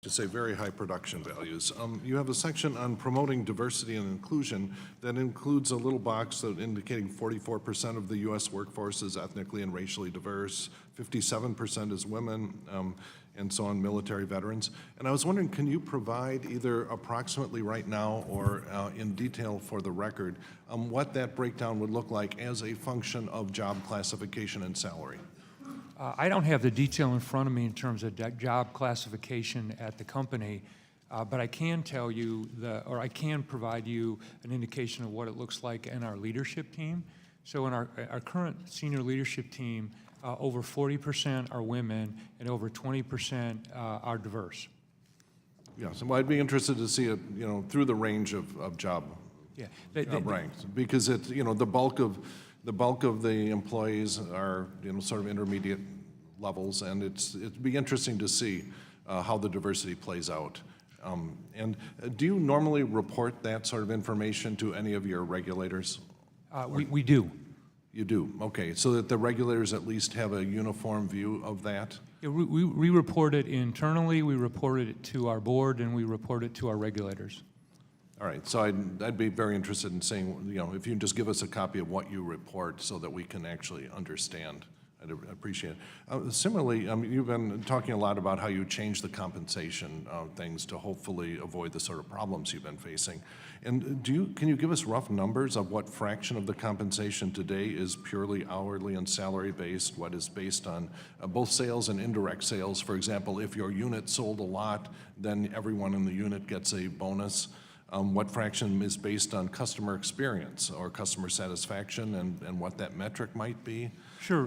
to say very high production values. You have a section on promoting diversity and inclusion that includes a little box that indicating 44% of the U.S. workforce is ethnically and racially diverse, 57% is women, and so on, military veterans. And I was wondering, can you provide either approximately right now or in detail for the record what that breakdown would look like as a function of job classification and salary? I don't have the detail in front of me in terms of job classification at the company, but I can tell you, I can provide you an indication of what it looks like in our leadership team. So in our current senior leadership team, over 40% are women and over 20% are diverse. Yes, well, I'd be interested to see it, through the range of job, ranks, because it's, the bulk of the employees are, sort of intermediate levels, and it'd be interesting to see how the diversity plays out. And do you normally report that sort of information to any of your regulators? We do. You do, okay, so that the regulators at least have a uniform view of that? Yeah, we report it internally, we report it to our board, and we report it to our regulators. All right, so I'd be very interested in seeing, if you can just give us a copy of what you report so that we can actually understand. I'd appreciate it. Similarly, you've been talking a lot about how you change the compensation things to hopefully avoid the sort of problems you've been facing. And can you give us rough numbers of what fraction of the compensation today is purely hourly and salary based, what is based on both sales and indirect sales? For example, if your unit sold a lot, then everyone in the unit gets a bonus. What fraction is based on customer experience or customer satisfaction and what that metric might be? Sure.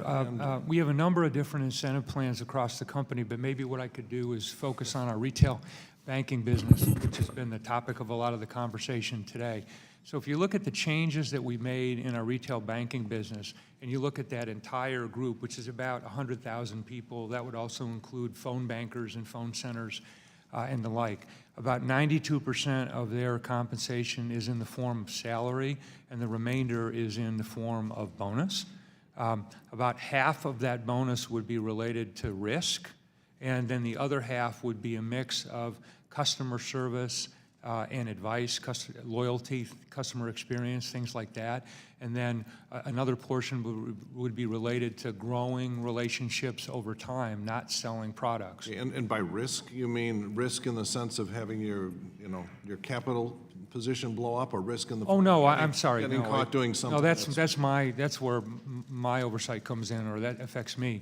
We have a number of different incentive plans across the company, but maybe what I could do is focus on our retail banking business, which has been the topic of a lot of the conversation today. So if you look at the changes that we made in our retail banking business, and you look at that entire group, which is about 100,000 people, that would also include phone bankers and phone centers, and the like. About 92% of their compensation is in the form of salary, and the remainder is in the form of bonus. About half of that bonus would be related to risk, and then the other half would be a mix of customer service and advice, loyalty, customer experience, things like that. And then another portion would be related to growing relationships over time, not selling products. And by risk, you mean risk in the sense of having your capital position blow up, or risk in the I'm sorry, getting caught doing something? No, that's where my oversight comes in, or that affects me.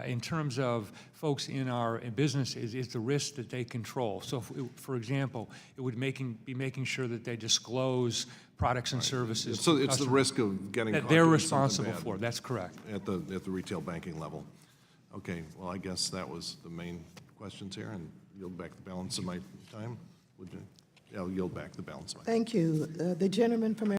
In terms of folks in our business, is the risk that they control. So, for example, it would be making sure that they disclose products and services. So it's the risk of getting that caught they're doing responsible something bad for. That's correct. At the retail banking level. Okay. Well, I guess that was the main questions here, and yield back the balance of my time. Would you? Yeah, I'll yield back the balance of my time. Thank you. The gentleman from